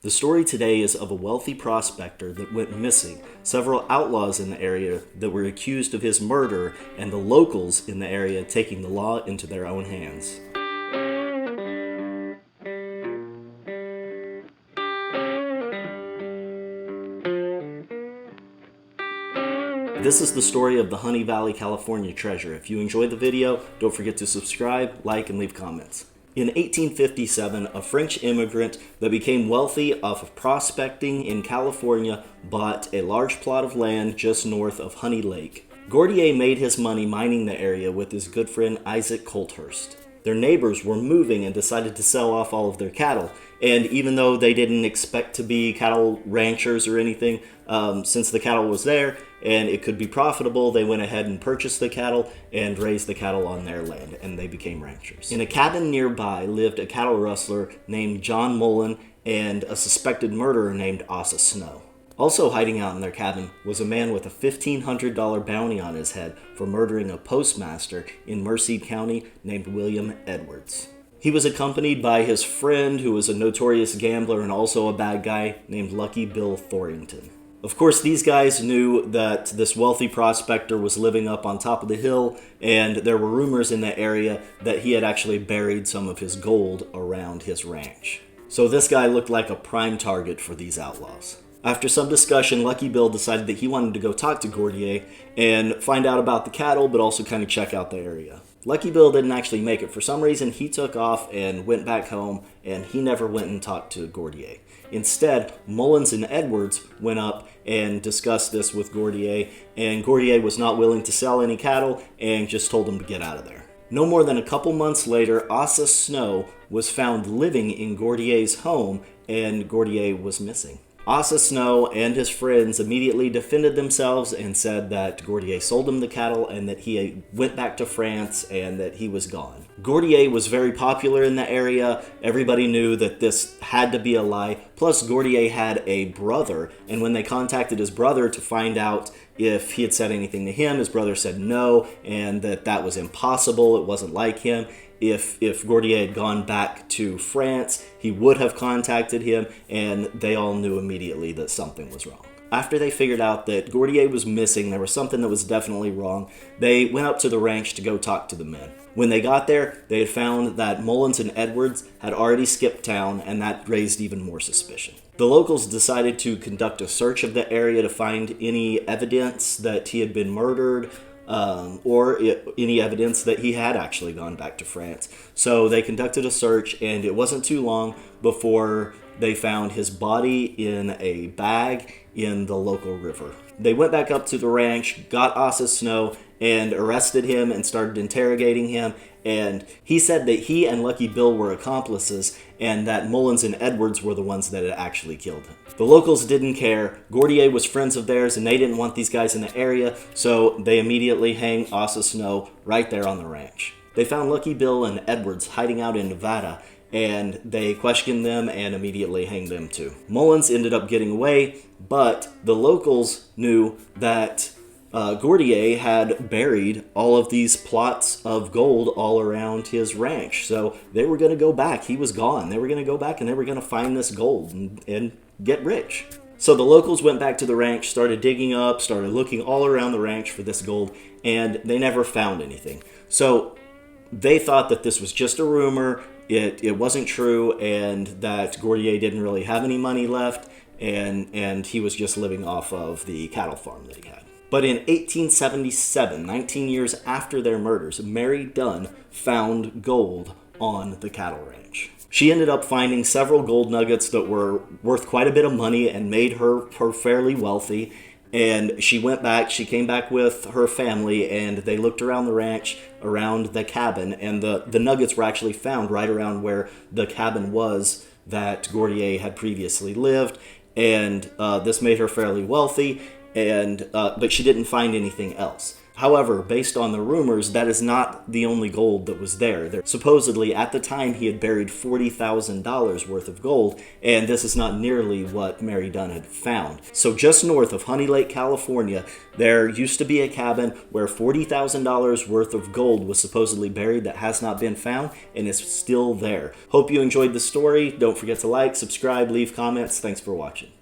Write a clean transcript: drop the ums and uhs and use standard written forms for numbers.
The story today is of a wealthy prospector that went missing, several outlaws in the area that were accused of his murder, and the locals in the area taking the law into their own hands. This is the story of the Honey Valley, California treasure. If you enjoyed the video, don't forget to subscribe, like, and leave comments. In 1857, a French immigrant that became wealthy off of prospecting in California bought a large plot of land just north of Honey Lake. Gordier made his money mining the area with his good friend Isaac Colthurst. Their neighbors were moving and decided to sell off all of their cattle, and even though they didn't expect to be cattle ranchers or anything, since the cattle was there and it could be profitable, they went ahead and purchased the cattle and raised the cattle on their land, and they became ranchers. In a cabin nearby lived a cattle rustler named John Mullen and a suspected murderer named Asa Snow. Also hiding out in their cabin was a man with a $1,500 bounty on his head for murdering a postmaster in Merced County named William Edwards. He was accompanied by his friend, who was a notorious gambler and also a bad guy, named Lucky Bill Thorington. Of course, these guys knew that this wealthy prospector was living up on top of the hill, and there were rumors in the area that he had actually buried some of his gold around his ranch. So this guy looked like a prime target for these outlaws. After some discussion, Lucky Bill decided that he wanted to go talk to Gordier and find out about the cattle, but also kind of check out the area. Lucky Bill didn't actually make it. For some reason, he took off and went back home, and he never went and talked to Gordier. Instead, Mullins and Edwards went up and discussed this with Gordier, and Gordier was not willing to sell any cattle and just told him to get out of there. No more than a couple months later, Asa Snow was found living in Gordier's home, and Gordier was missing. Asa Snow and his friends immediately defended themselves and said that Gordier sold them the cattle and that he went back to France and that he was gone. Gordier was very popular in the area. Everybody knew that this had to be a lie. Plus, Gordier had a brother, and when they contacted his brother to find out if he had said anything to him, his brother said no, and that was impossible. It wasn't like him. If Gordier had gone back to France, he would have contacted him, and they all knew immediately that something was wrong. After they figured out that Gordier was missing, there was something that was definitely wrong, they went up to the ranch to go talk to the men. When they got there, they had found that Mullins and Edwards had already skipped town, and that raised even more suspicion. The locals decided to conduct a search of the area to find any evidence that he had been murdered, or any evidence that he had actually gone back to France. So they conducted a search, and it wasn't too long before they found his body in a bag in the local river. They went back up to the ranch, got Asa Snow, and arrested him and started interrogating him. And he said that he and Lucky Bill were accomplices and that Mullins and Edwards were the ones that had actually killed him. The locals didn't care. Gordier was friends of theirs and they didn't want these guys in the area, so they immediately hanged Asa Snow right there on the ranch. They found Lucky Bill and Edwards hiding out in Nevada, and they questioned them and immediately hanged them too. Mullins ended up getting away, but the locals knew that Gordier had buried all of these plots of gold all around his ranch. So they were going to go back. He was gone. They were going to go back and they were going to find this gold and get rich. So the locals went back to the ranch, started digging up, started looking all around the ranch for this gold, and they never found anything. So they thought that this was just a rumor, it wasn't true, and that Gordier didn't really have any money left, and he was just living off of the cattle farm that he had. But in 1877, 19 years after their murders, Mary Dunn found gold on the cattle ranch. She ended up finding several gold nuggets that were worth quite a bit of money and made her fairly wealthy. And she came back with her family, and they looked around the ranch, around the cabin, and the nuggets were actually found right around where the cabin was that Gordier had previously lived. And this made her fairly wealthy. But she didn't find anything else. However, based on the rumors, that is not the only gold that was there. Supposedly, at the time, he had buried $40,000 worth of gold, and this is not nearly what Mary Dunn had found. So just north of Honey Lake, California, there used to be a cabin where $40,000 worth of gold was supposedly buried that has not been found and is still there. Hope you enjoyed the story. Don't forget to like, subscribe, leave comments. Thanks for watching.